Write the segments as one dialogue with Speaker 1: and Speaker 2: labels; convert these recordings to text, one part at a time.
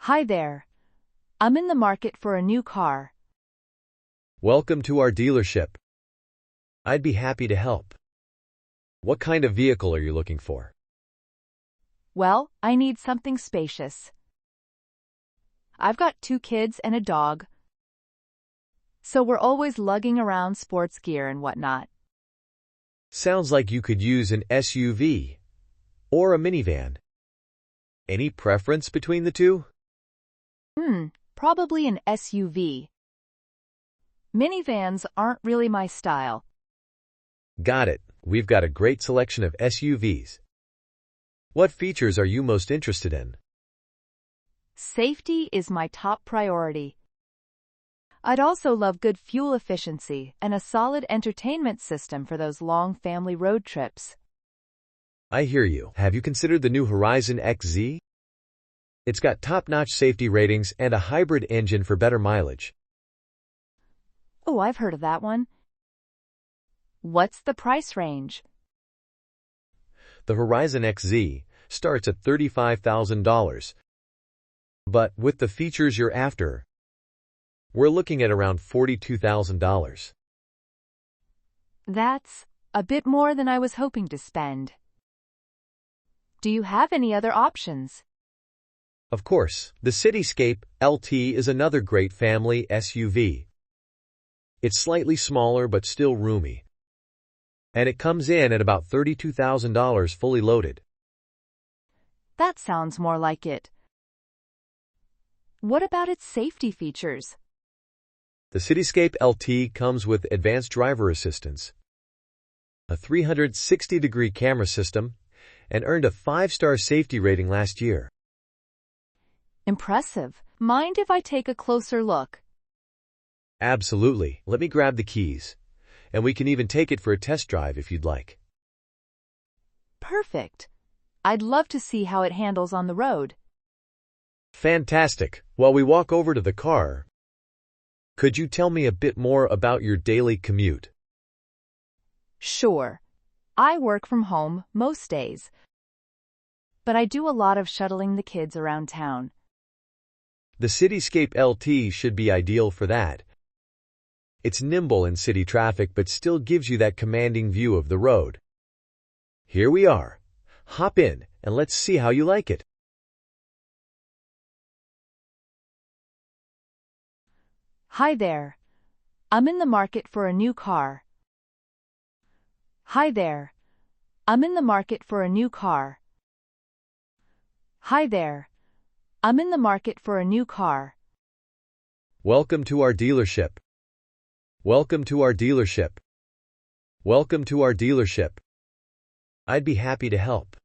Speaker 1: Hi there. I'm in the market for a new car.
Speaker 2: Welcome to our dealership. I'd be happy to help. What kind of vehicle are you looking for?
Speaker 1: Well, I need something spacious. I've got 2 kids and a dog, so we're always lugging around sports gear and whatnot.
Speaker 2: Sounds like you could use an SUV or a minivan. Any preference between the two?
Speaker 1: Probably an SUV. Minivans aren't really my style.
Speaker 2: Got it. We've got a great selection of SUVs. What features are you most interested in?
Speaker 1: Safety is my top priority. I'd also love good fuel efficiency and a solid entertainment system for those long family road trips.
Speaker 2: I hear you. Have you considered the new Horizon XZ? It's got top-notch safety ratings and a hybrid engine for better mileage.
Speaker 1: Oh, I've heard of that one. What's the price range?
Speaker 2: The Horizon XZ starts at $35,000. But with the features you're after, we're looking at around $42,000.
Speaker 1: That's a bit more than I was hoping to spend. Do you have any other options?
Speaker 2: Of course, the Cityscape LT is another great family SUV. It's slightly smaller but still roomy, and it comes in at about $32,000 fully loaded.
Speaker 1: That sounds more like it. What about its safety features?
Speaker 2: The Cityscape LT comes with advanced driver assistance, a 360-degree camera system, and earned a 5-star safety rating last year.
Speaker 1: Impressive. Mind if I take a closer look?
Speaker 2: Absolutely. Let me grab the keys, and we can even take it for a test drive if you'd like.
Speaker 1: Perfect. I'd love to see how it handles on the road.
Speaker 2: Fantastic. While we walk over to the car, could you tell me a bit more about your daily commute?
Speaker 1: Sure. I work from home most days, but I do a lot of shuttling the kids around town.
Speaker 2: The Cityscape LT should be ideal for that. It's nimble in city traffic but still gives you that commanding view of the road. Here we are. Hop in and let's see how you like it.
Speaker 1: Hi there. I'm in the market for a new car. Hi there. I'm in the market for a new car. Hi there. I'm in the market for a new car.
Speaker 2: Welcome to our dealership. Welcome to our dealership. Welcome to our dealership. I'd be happy to help.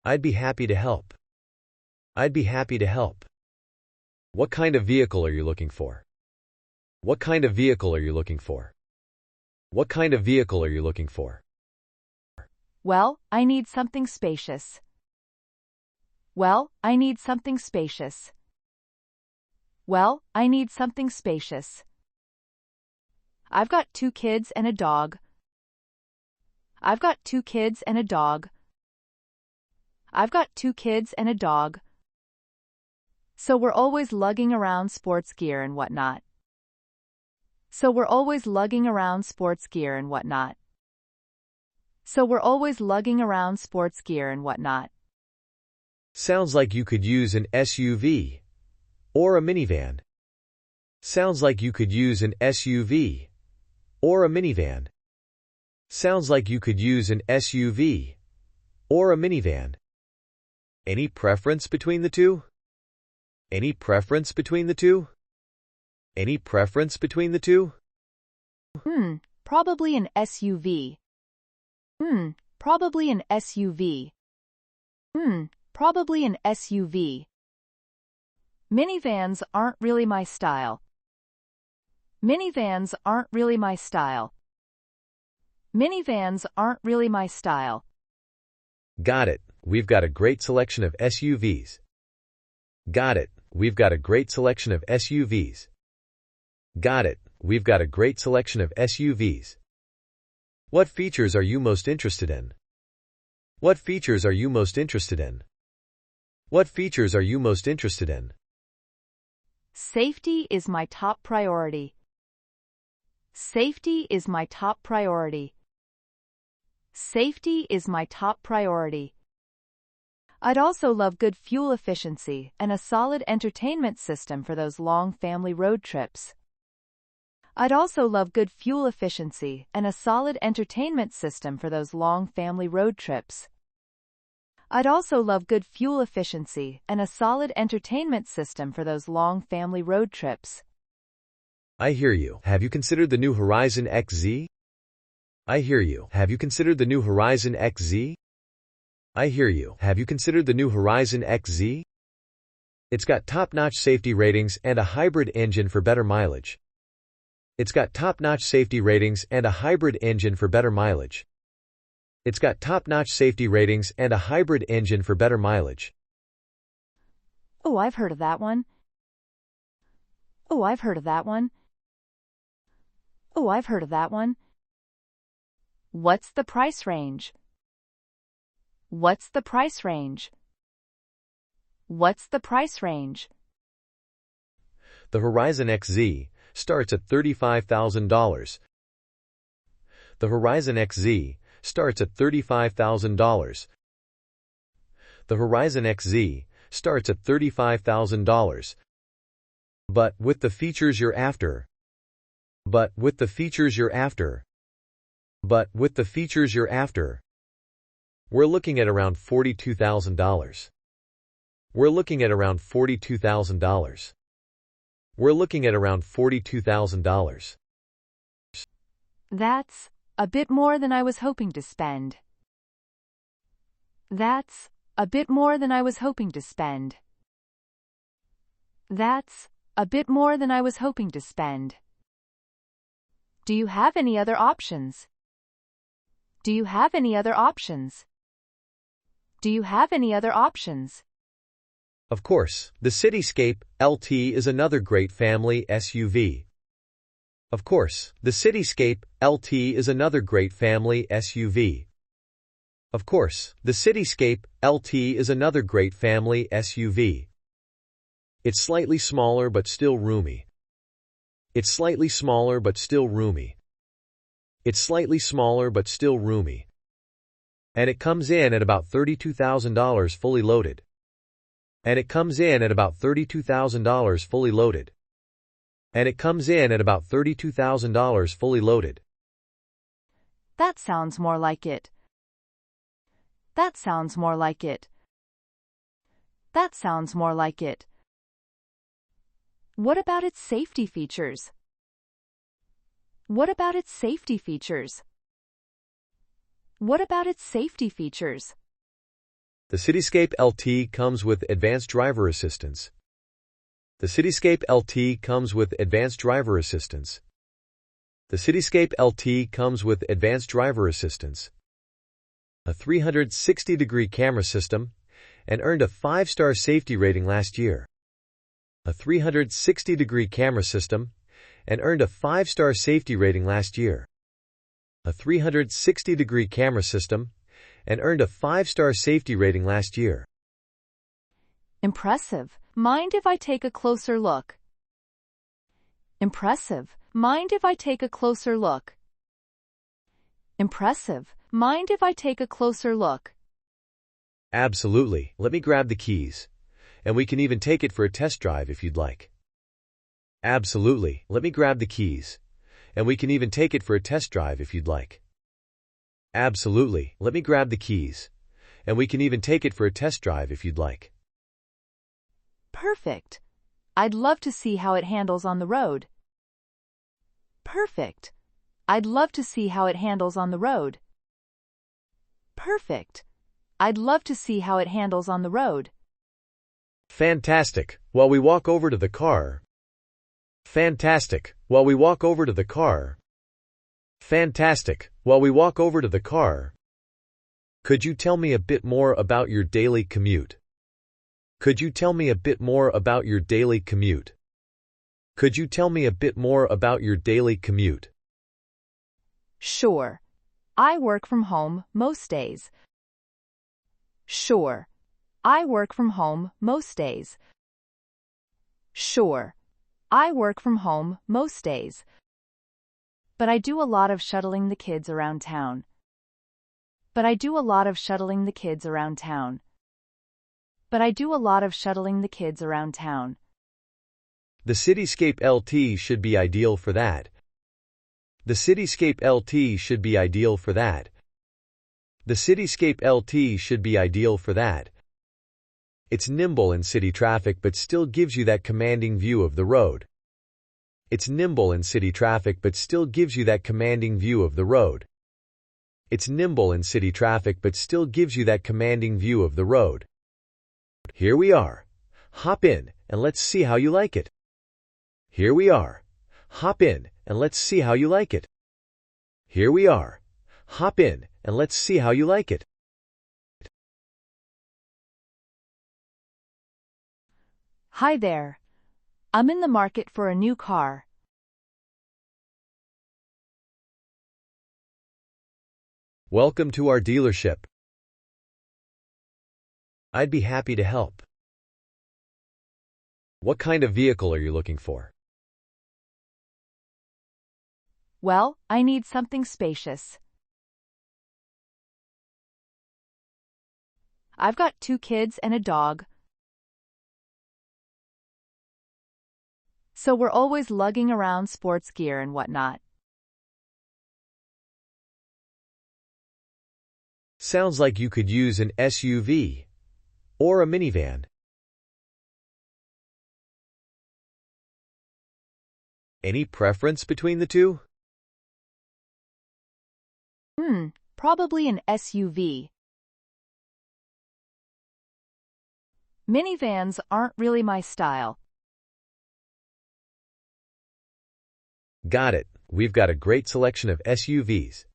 Speaker 2: I'd be happy to help. I'd be happy to help. What kind of vehicle are you looking for? What kind of vehicle are you looking for? What kind of vehicle are you looking for?
Speaker 1: Well, I need something spacious. Well, I need something spacious. Well, I need something spacious. I've got 2 kids and a dog. I've got 2 kids and a dog. I've got 2 kids and a dog, so we're always lugging around sports gear and whatnot. So we're always lugging around sports gear and whatnot. So we're always lugging around sports gear and whatnot.
Speaker 2: Sounds like you could use an SUV or a minivan. Sounds like you could use an SUV or a minivan. Sounds like you could use an SUV or a minivan. Any preference between the two? Any preference between the two? Any preference between the two?
Speaker 1: Probably an SUV. Probably an SUV. Probably an SUV. Minivans aren't really my style. Minivans aren't really my style. Minivans aren't really my style.
Speaker 2: Got it. We've got a great selection of SUVs. Got it. We've got a great selection of SUVs. Got it. We've got a great selection of SUVs. What features are you most interested in? What features are you most interested in? What features are you most interested in?
Speaker 1: Safety is my top priority. Safety is my top priority. Safety is my top priority. I'd also love good fuel efficiency and a solid entertainment system for those long family road trips. I'd also love good fuel efficiency and a solid entertainment system for those long family road trips. I'd also love good fuel efficiency and a solid entertainment system for those long family road trips.
Speaker 2: I hear you. Have you considered the new Horizon XZ? I hear you. Have you considered the new Horizon XZ? I hear you. Have you considered the new Horizon XZ? It's got top-notch safety ratings and a hybrid engine for better mileage. It's got top-notch safety ratings and a hybrid engine for better mileage. It's got top-notch safety ratings and a hybrid engine for better mileage.
Speaker 1: Oh, I've heard of that one. Oh, I've heard of that one. Oh, I've heard of that one. What's the price range? What's the price range? What's the price range?
Speaker 2: The Horizon XZ starts at $35,000. The Horizon XZ starts at $35,000. The Horizon XZ starts at $35,000. But with the features you're after. But with the features you're after. But with the features you're after. We're looking at around $42,000. We're looking at around $42,000. We're looking at around $42,000.
Speaker 1: That's a bit more than I was hoping to spend. That's a bit more than I was hoping to spend. That's a bit more than I was hoping to spend. Do you have any other options? Do you have any other options? Do you have any other options?
Speaker 2: Of course, the Cityscape LT is another great family SUV. Of course, the Cityscape LT is another great family SUV. Of course, the Cityscape LT is another great family SUV. It's slightly smaller but still roomy. It's slightly smaller but still roomy. It's slightly smaller but still roomy. And it comes in at about $32,000 fully loaded. And it comes in at about $32,000 fully loaded. And it comes in at about $32,000 fully loaded.
Speaker 1: That sounds more like it. That sounds more like it. That sounds more like it. What about its safety features? What about its safety features? What about its safety features?
Speaker 2: The Cityscape LT comes with advanced driver assistance. The Cityscape LT comes with advanced driver assistance. The Cityscape LT comes with advanced driver assistance. A 360-degree camera system, and earned a 5-star safety rating last year. A 360-degree camera system, and earned a 5-star safety rating last year. A 360-degree camera system, and earned a 5-star safety rating last year.
Speaker 1: Impressive. Mind if I take a closer look? Impressive. Mind if I take a closer look? Impressive. Mind if I take a closer look?
Speaker 2: Absolutely. Let me grab the keys. And we can even take it for a test drive if you'd like. Absolutely. Let me grab the keys. And we can even take it for a test drive if you'd like. Absolutely. Let me grab the keys. And we can even take it for a test drive if you'd like.
Speaker 1: Perfect. I'd love to see how it handles on the road. Perfect. I'd love to see how it handles on the road. Perfect. I'd love to see how it handles on the road.
Speaker 2: Fantastic. While we walk over to the car. Fantastic. While we walk over to the car. Fantastic. While we walk over to the car. Could you tell me a bit more about your daily commute? Could you tell me a bit more about your daily commute? Could you tell me a bit more about your daily commute?
Speaker 1: Sure. I work from home most days. Sure. I work from home most days. Sure. I work from home most days. But I do a lot of shuttling the kids around town. But I do a lot of shuttling the kids around town. But I do a lot of shuttling the kids around town.
Speaker 2: The cityscape LT should be ideal for that. The cityscape LT should be ideal for that. The cityscape LT should be ideal for that. It's nimble in city traffic but still gives you that commanding view of the road. It's nimble in city traffic but still gives you that commanding view of the road. It's nimble in city traffic but still gives you that commanding view of the road. Here we are. Hop in and let's see how you like it. Here we are. Hop in and let's see how you like it. Here we are. Hop in and let's see how you like it.
Speaker 1: Hi there. I'm in the market for a new car.
Speaker 2: Welcome to our dealership. I'd be happy to help. What kind of vehicle are you looking for?
Speaker 1: Well, I need something spacious. I've got 2 kids and a dog. So we're always lugging around sports gear and whatnot.
Speaker 2: Sounds like you could use an SUV or a minivan. Any preference between the two?
Speaker 1: Probably an SUV. Minivans aren't really my style.
Speaker 2: Got it. We've got a great selection of SUVs.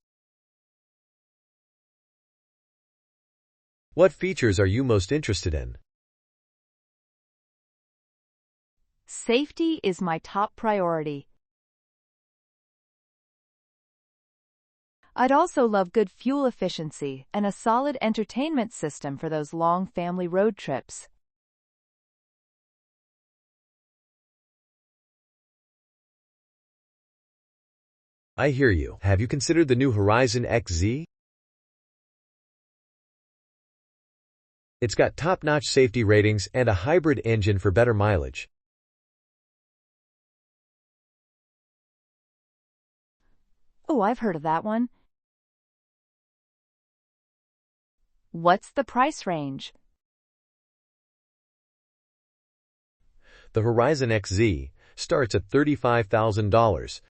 Speaker 2: What features are you most interested in?
Speaker 1: Safety is my top priority. I'd also love good fuel efficiency and a solid entertainment system for those long family road trips.
Speaker 2: I hear you. Have you considered the new Horizon XZ? It's got top-notch safety ratings and a hybrid engine for better mileage.
Speaker 1: Oh, I've heard of that one. What's the price range?
Speaker 2: The Horizon XZ starts at $35,000.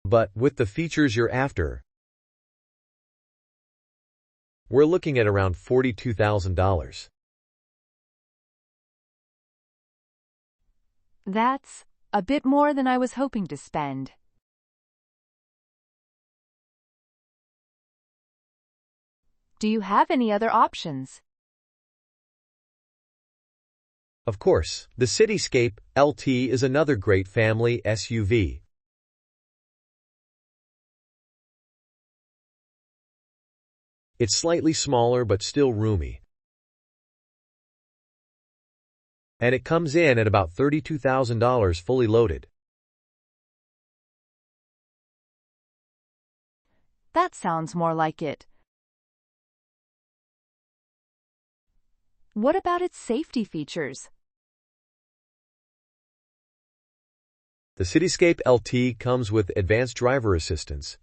Speaker 2: But with the features you're after, we're looking at around $42,000.
Speaker 1: That's a bit more than I was hoping to spend. Do you have any other options?
Speaker 2: Of course, the Cityscape LT is another great family SUV. It's slightly smaller but still roomy. And it comes in at about $32,000 fully loaded.
Speaker 1: That sounds more like it. What about its safety features?
Speaker 2: The Cityscape LT comes with advanced driver assistance,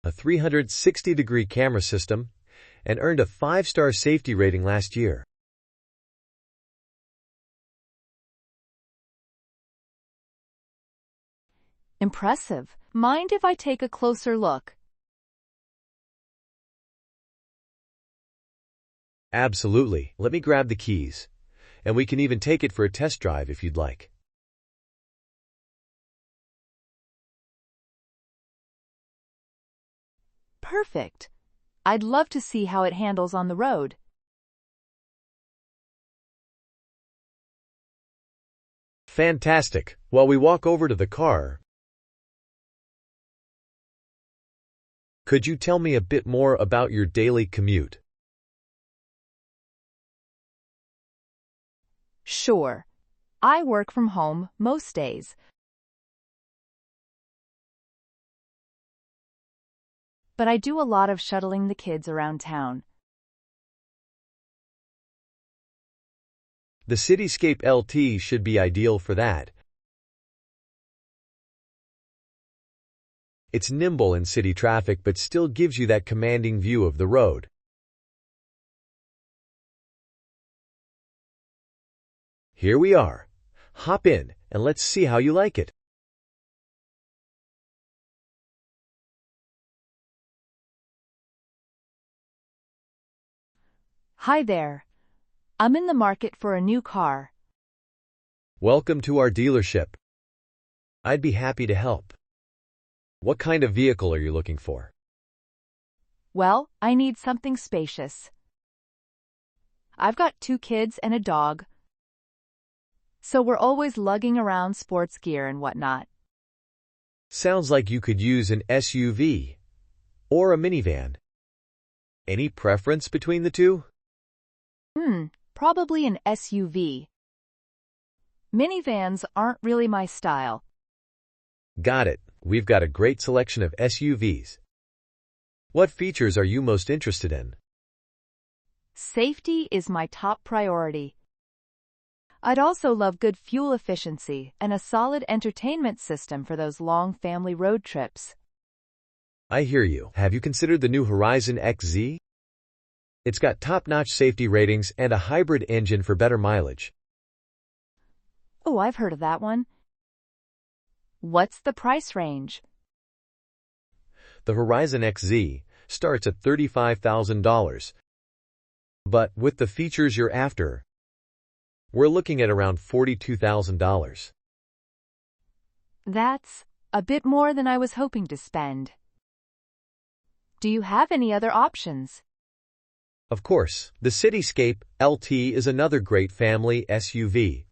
Speaker 2: a 360-degree camera system, and earned a 5-star safety rating last year.
Speaker 1: Impressive. Mind if I take a closer look?
Speaker 2: Absolutely. Let me grab the keys, and we can even take it for a test drive if you'd like.
Speaker 1: Perfect. I'd love to see how it handles on the road.
Speaker 2: Fantastic. While we walk over to the car, Could you tell me a bit more about your daily commute?
Speaker 1: Sure. I work from home most days. But I do a lot of shuttling the kids around town.
Speaker 2: The Cityscape LT should be ideal for that. It's nimble in city traffic but still gives you that commanding view of the road. Here we are. Hop in and let's see how you like it.
Speaker 1: Hi there. I'm in the market for a new car.
Speaker 2: Welcome to our dealership. I'd be happy to help. What kind of vehicle are you looking for?
Speaker 1: Well, I need something spacious. I've got 2 kids and a dog, so we're always lugging around sports gear and whatnot.
Speaker 2: Sounds like you could use an SUV or a minivan. Any preference between the two?
Speaker 1: Probably an SUV. Minivans aren't really my style.
Speaker 2: Got it. We've got a great selection of SUVs. What features are you most interested in?
Speaker 1: Safety is my top priority. I'd also love good fuel efficiency and a solid entertainment system for those long family road trips.
Speaker 2: I hear you. Have you considered the new Horizon XZ? It's got top-notch safety ratings and a hybrid engine for better mileage.
Speaker 1: Oh, I've heard of that one. What's the price range?
Speaker 2: The Horizon XZ starts at $35,000. But with the features you're after, we're looking at around $42,000.
Speaker 1: That's a bit more than I was hoping to spend. Do you have any other options?
Speaker 2: Of course, the Cityscape LT is another great family SUV.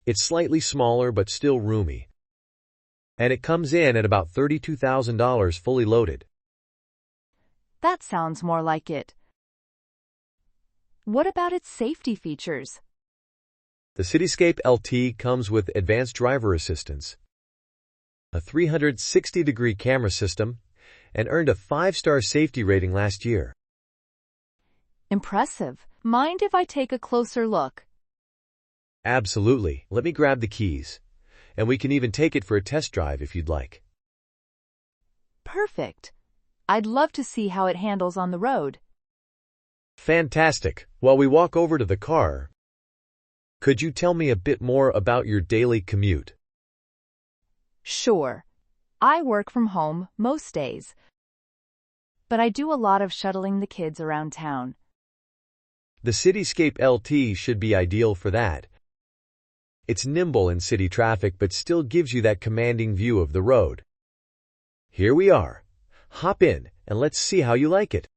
Speaker 2: It's slightly smaller but still roomy. And it comes in at about $32,000 fully loaded.
Speaker 1: That sounds more like it. What about its safety features?
Speaker 2: The Cityscape LT comes with advanced driver assistance, a 360-degree camera system, and earned a 5-star safety rating last year.
Speaker 1: Impressive. Mind if I take a closer look?
Speaker 2: Absolutely. Let me grab the keys, and we can even take it for a test drive if you'd like.
Speaker 1: Perfect. I'd love to see how it handles on the road.
Speaker 2: Fantastic. While we walk over to the car, could you tell me a bit more about your daily commute?
Speaker 1: Sure. I work from home most days, but I do a lot of shuttling the kids around town.
Speaker 2: The Cityscape LT should be ideal for that. It's nimble in city traffic but still gives you that commanding view of the road. Here we are. Hop in and let's see how you like it.